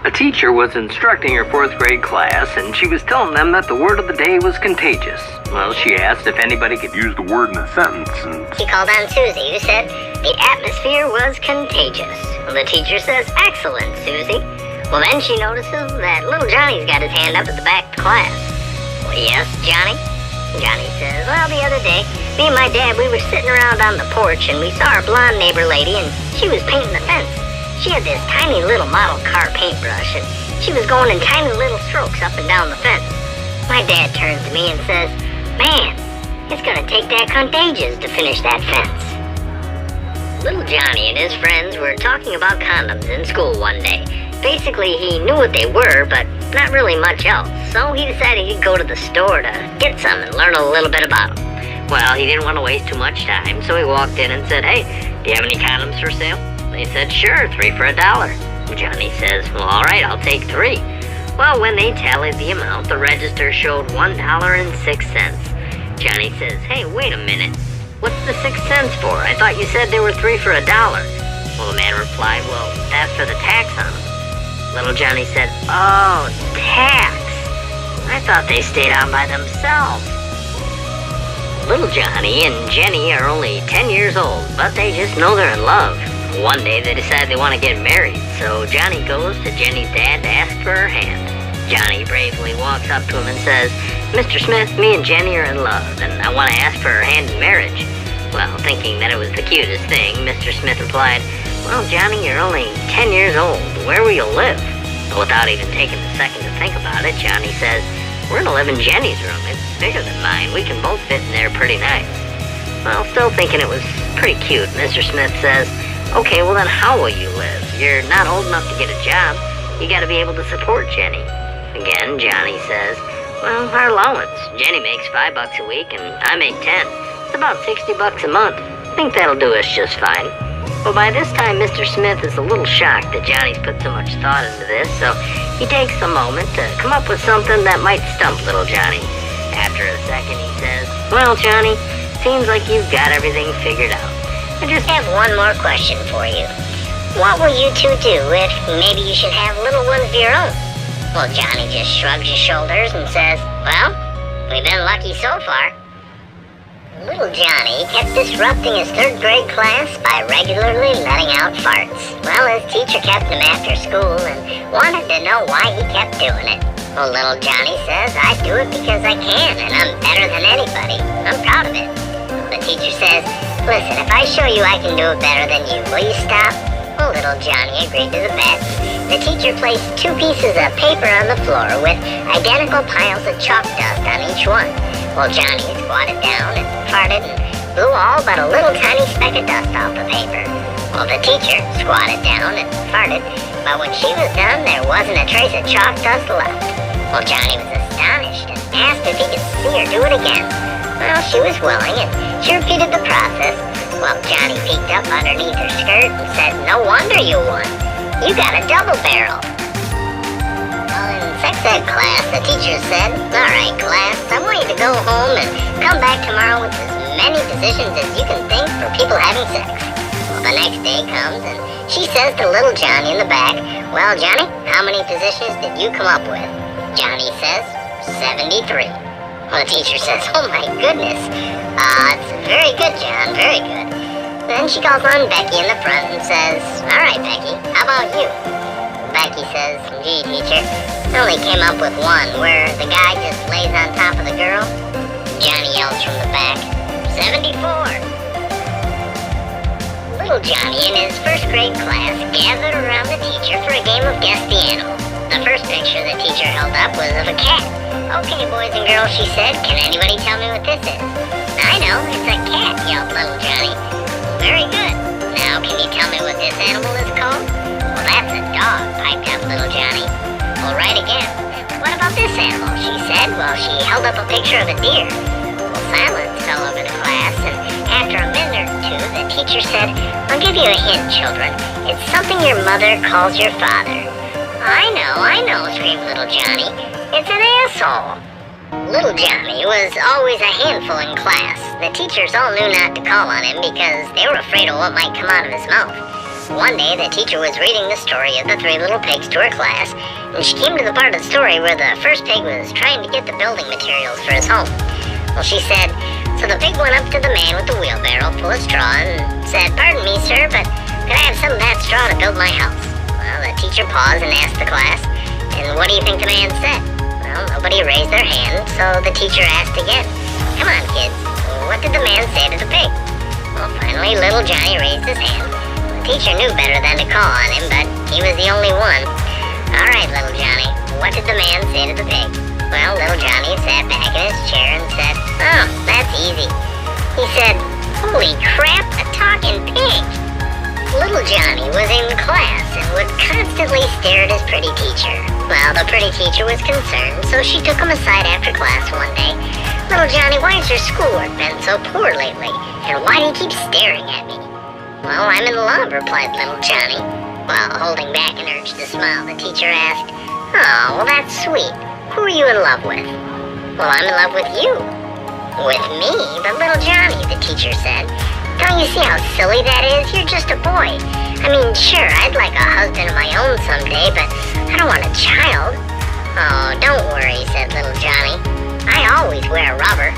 A teacher was instructing her 4th grade class, and she was telling them that the word of the day was contagious. Well, she asked if anybody could use the word in a sentence, and she called on Susie, who said the atmosphere was contagious. Well, the teacher says, "Excellent, Susie." Well, then she notices that little Johnny's got his hand up at the back of the class. "Well, yes, Johnny?" Johnny says, "Well, the other day, me and my dad, we were sitting around on the porch, and we saw our blonde neighbor lady, and she was painting the fence. She had this tiny little model car paintbrush, and she was going in tiny little strokes up and down the fence. My dad turns to me and says, 'Man, it's gonna take that contagious to finish that fence.'" Little Johnny and his friends were talking about condoms in school one day. Basically, he knew what they were, but not really much else, so he decided he'd go to the store to get some and learn a little bit about them. Well, he didn't want to waste too much time, so he walked in and said, "Hey, do you have any condoms for sale?" They said, "Sure, 3 for $1. Johnny says, "Well, all right, I'll take 3. Well, when they tallied the amount, the register showed $1.06. Johnny says, "Hey, wait a minute. What's the 6 cents for? I thought you said there were 3 for $1. Well, the man replied, "Well, that's for the tax on them." Little Johnny said, "Oh, tax. I thought they stayed on by themselves." Little Johnny and Jenny are only 10 years old, but they just know they're in love. One day they decide they want to get married, so Johnny goes to Jenny's dad to ask for her hand. Johnny bravely walks up to him and says, "Mr. Smith, me and Jenny are in love, and I want to ask for her hand in marriage." Well, thinking that it was the cutest thing, Mr. Smith replied, "Well, Johnny, you're only 10 years old. Where will you live?" Without even taking a second to think about it, Johnny says, "We're gonna live in Jenny's room. It's bigger than mine. We can both fit in there pretty nice." Well, still thinking it was pretty cute, Mr. Smith says, "Okay, well then how will you live? You're not old enough to get a job. You gotta be able to support Jenny." Again, Johnny says, "Well, our allowance. Jenny makes $5 a week and I make 10. It's about $60 a month. I think that'll do us just fine." Well, by this time, Mr. Smith is a little shocked that Johnny's put so much thought into this, so he takes a moment to come up with something that might stump little Johnny. After a second, he says, "Well, Johnny, seems like you've got everything figured out. I just have one more question for you. What will you two do if maybe you should have little ones of your own?" Well, Johnny just shrugs his shoulders and says, "Well, we've been lucky so far." Little Johnny kept disrupting his 3rd grade class by regularly letting out farts. Well, his teacher kept him after school and wanted to know why he kept doing it. Well, little Johnny says, "I do it because I can, and I'm better than anybody. I'm proud of it." The teacher says, "Listen, if I show you I can do it better than you, will you stop?" Well, little Johnny agreed to the bet. The teacher placed 2 pieces of paper on the floor with identical piles of chalk dust on each one. Well, Johnny squatted down and farted and blew all but a little tiny speck of dust off the paper. Well, the teacher squatted down and farted, but when she was done, there wasn't a trace of chalk dust left. Well, Johnny was astonished and asked if he could see her do it again. Well, she was willing, and she repeated the process. Well, Johnny peeked up underneath her skirt and said, "No wonder you won. You got a double barrel." Well, in sex ed class, the teacher said, "All right, class, I want you to go home and come back tomorrow with as many positions as you can think for people having sex." Well, the next day comes, and she says to little Johnny in the back, "Well, Johnny, how many positions did you come up with?" Johnny says, 73. Well, the teacher says, "Oh my goodness. It's very good, John, very good." Then she calls on Becky in the front and says, "All right, Becky, how about you?" Becky says, "Gee, teacher, I only came up with one where the guy just lays on top of the girl." Johnny yells from the back, 74. Little Johnny and his 1st grade class gathered around the teacher for a game of Guess the Animal. The first picture the teacher held up was of a cat. "Okay, boys and girls," she said, "can anybody tell me what this is?" "I know, it's a cat," yelled little Johnny. "Very good. Now, can you tell me what this animal is called?" "Well, that's a dog," piped up little Johnny. "Well, right again. What about this animal?" she said, while she held up a picture of a deer. Well, silence fell over the class, and after a minute or two, the teacher said, "I'll give you a hint, children. It's something your mother calls your father." I know, screamed little Johnny. "It's an asshole." Little Johnny was always a handful in class. The teachers all knew not to call on him because they were afraid of what might come out of his mouth. One day, the teacher was reading the story of the three little pigs to her class, and she came to the part of the story where the first pig was trying to get the building materials for his home. Well, she said, so the pig went up to the man with the wheelbarrow full of straw and said, "Pardon me, sir, but could I have some of that straw to build my house?" Well, the teacher paused and asked the class, and what do you think the man said? Well, nobody raised their hand, so the teacher asked again. "Come on, kids, what did the man say to the pig?" Well, finally, little Johnny raised his hand. The teacher knew better than to call on him, but he was the only one. "All right, little Johnny, what did the man say to the pig?" Well, little Johnny sat back in his chair and said, "Oh, that's easy." He said, "Holy crap, a talking pig!" Little Johnny was in class and would constantly stare at his pretty teacher. Well, the pretty teacher was concerned, so she took him aside after class one day. "Little Johnny, why has your schoolwork been so poor lately? And why do you keep staring at me?" "Well, I'm in love," replied little Johnny. While holding back an urge to smile, the teacher asked, "Oh, well, that's sweet. Who are you in love with?" "Well, I'm in love with you." "With me? But little Johnny," the teacher said, "don't you see how silly that is? You're just a boy. I mean, sure, I'd like a husband of my own someday, but I don't want a child." "Oh, don't worry," said little Johnny. "I always wear a rubber."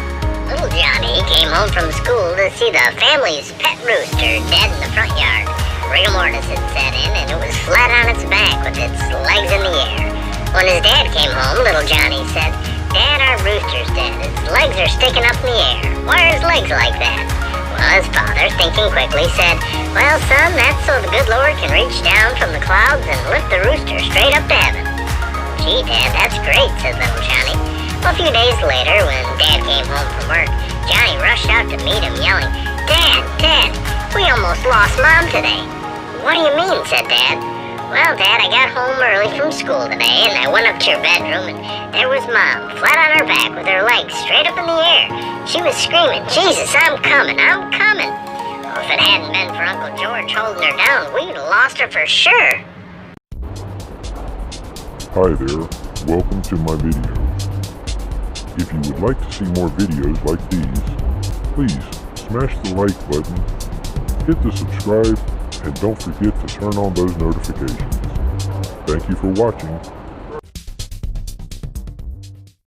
Little Johnny came home from school to see the family's pet rooster dead in the front yard. Rigor mortis had set in, and it was flat on its back with its legs in the air. When his dad came home, little Johnny said, "Dad, our rooster's dead. His legs are sticking up in the air. Why are his legs like that?" Well, his father, thinking quickly, said, "Well, son, that's so the good Lord can reach down from the clouds and lift the rooster straight up to heaven." "Gee, Dad, that's great," said little Johnny. Well, a few days later, when Dad came home from work, Johnny rushed out to meet him, yelling, Dad, we almost lost Mom today." "What do you mean?" said Dad. "Well, Dad, I got home early from school today, and I went up to her bedroom, and there was Mom, flat on her back with her legs straight up in the air. She was screaming, 'Jesus, I'm coming, I'm coming.' Well, if it hadn't been for Uncle George holding her down, we'd have lost her for sure." Hi there, welcome to my video. If you would like to see more videos like these, please smash the like button, hit the subscribe, and don't forget to turn on those notifications. Thank you for watching.